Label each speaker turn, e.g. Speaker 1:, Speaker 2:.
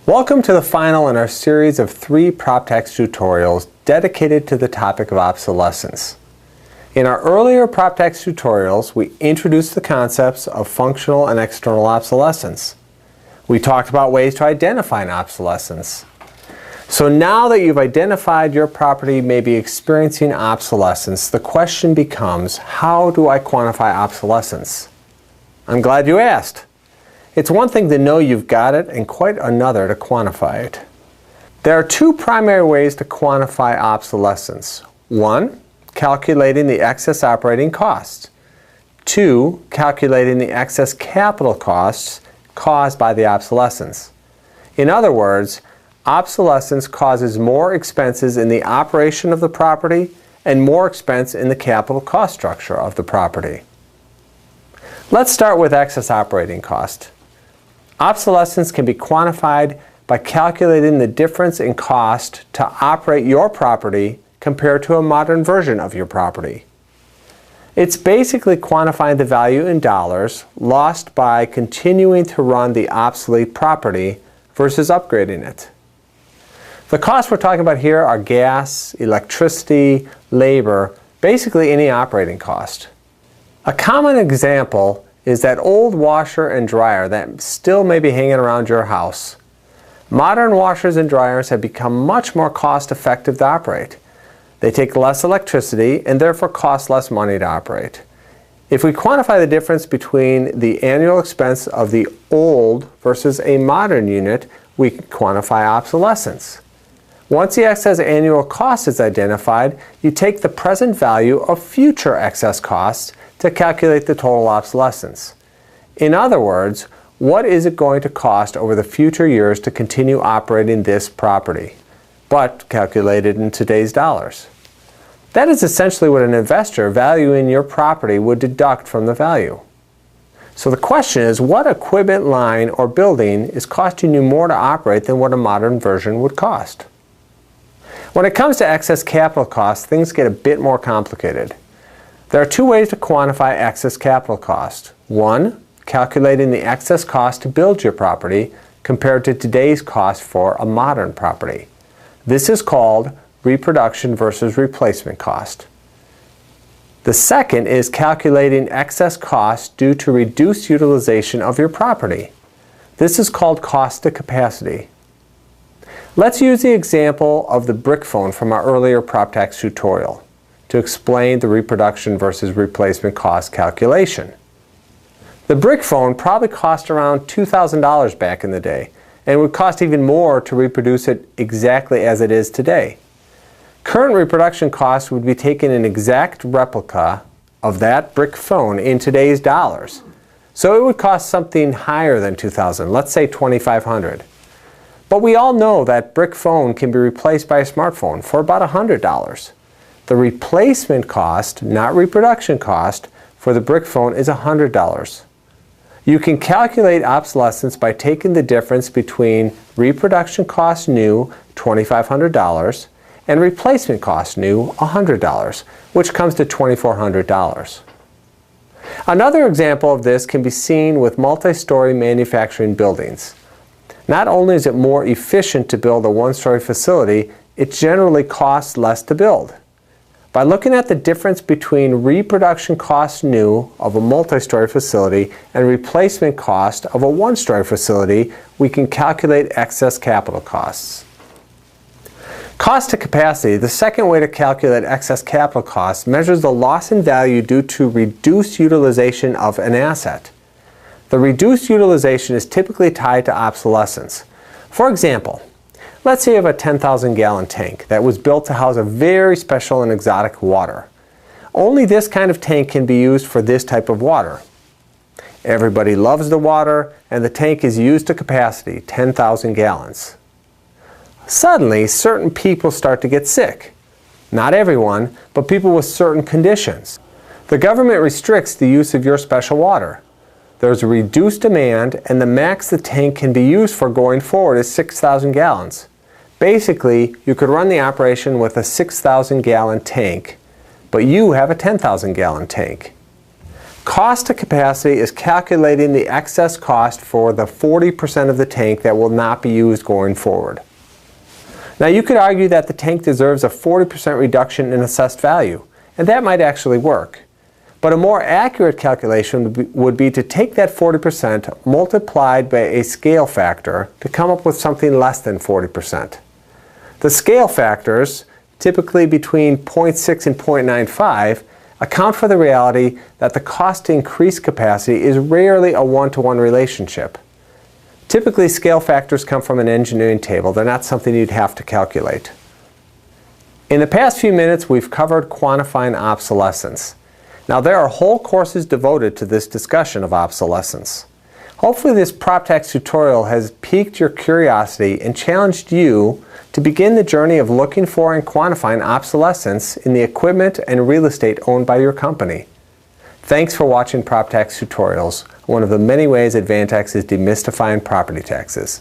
Speaker 1: Welcome to the final in our series of 3 PropTax tutorials dedicated to the topic of obsolescence. In our earlier PropTax tutorials, we introduced the concepts of functional and external obsolescence. We talked about ways to identify an obsolescence. So now that you've identified your property may be experiencing obsolescence, the question becomes, how do I quantify obsolescence? I'm glad you asked. It's one thing to know you've got it and quite another to quantify it. There are 2 primary ways to quantify obsolescence. 1, calculating the excess operating costs. 2, calculating the excess capital costs caused by the obsolescence. In other words, obsolescence causes more expenses in the operation of the property and more expense in the capital cost structure of the property. Let's start with excess operating cost. Obsolescence can be quantified by calculating the difference in cost to operate your property compared to a modern version of your property. It's basically quantifying the value in dollars lost by continuing to run the obsolete property versus upgrading it. The costs we're talking about here are gas, electricity, labor, basically any operating cost. A common example is that old washer and dryer that still may be hanging around your house. Modern washers and dryers have become much more cost-effective to operate. They take less electricity and therefore cost less money to operate. If we quantify the difference between the annual expense of the old versus a modern unit, we can quantify obsolescence. Once the excess annual cost is identified, you take the present value of future excess costs to calculate the total obsolescence. In other words, what is it going to cost over the future years to continue operating this property, but calculated in today's dollars? That is essentially what an investor valuing your property would deduct from the value. So the question is, what equipment line or building is costing you more to operate than what a modern version would cost? When it comes to excess capital costs, things get a bit more complicated. There are 2 ways to quantify excess capital cost. 1, calculating the excess cost to build your property compared to today's cost for a modern property. This is called reproduction versus replacement cost. The second is calculating excess cost due to reduced utilization of your property. This is called cost to capacity. Let's use the example of the brick phone from our earlier PropTax tutorial to explain the reproduction versus replacement cost calculation. The brick phone probably cost around $2,000 back in the day and would cost even more to reproduce it exactly as it is today. Current reproduction costs would be taking an exact replica of that brick phone in today's dollars. So it would cost something higher than $2,000, let's say $2,500. But we all know that brick phone can be replaced by a smartphone for about $100. The replacement cost, not reproduction cost, for the brick phone is $100. You can calculate obsolescence by taking the difference between reproduction cost new, $2,500, and replacement cost new, $100, which comes to $2,400. Another example of this can be seen with multi-story manufacturing buildings. Not only is it more efficient to build a 1-story facility, it generally costs less to build. By looking at the difference between reproduction cost new of a multi-story facility and replacement cost of a 1-story facility, we can calculate excess capital costs. Cost to capacity, the second way to calculate excess capital costs, measures the loss in value due to reduced utilization of an asset. The reduced utilization is typically tied to obsolescence. For example, let's say you have a 10,000-gallon tank that was built to house a very special and exotic water. Only this kind of tank can be used for this type of water. Everybody loves the water, and the tank is used to capacity, 10,000 gallons. Suddenly, certain people start to get sick. Not everyone, but people with certain conditions. The government restricts the use of your special water. There's a reduced demand, and the max the tank can be used for going forward is 6,000 gallons. Basically, you could run the operation with a 6,000-gallon tank, but you have a 10,000-gallon tank. Cost to capacity is calculating the excess cost for the 40% of the tank that will not be used going forward. Now you could argue that the tank deserves a 40% reduction in assessed value, and that might actually work. But a more accurate calculation would be to take that 40% multiplied by a scale factor to come up with something less than 40%. The scale factors, typically between 0.6 and 0.95, account for the reality that the cost to increase capacity is rarely a one-to-one relationship. Typically, scale factors come from an engineering table. They're not something you'd have to calculate. In the past few minutes, we've covered quantifying obsolescence. Now, there are whole courses devoted to this discussion of obsolescence. Hopefully, this PropTax tutorial has piqued your curiosity and challenged you to begin the journey of looking for and quantifying obsolescence in the equipment and real estate owned by your company. Thanks for watching PropTax Tutorials, one of the many ways Advantax is demystifying property taxes.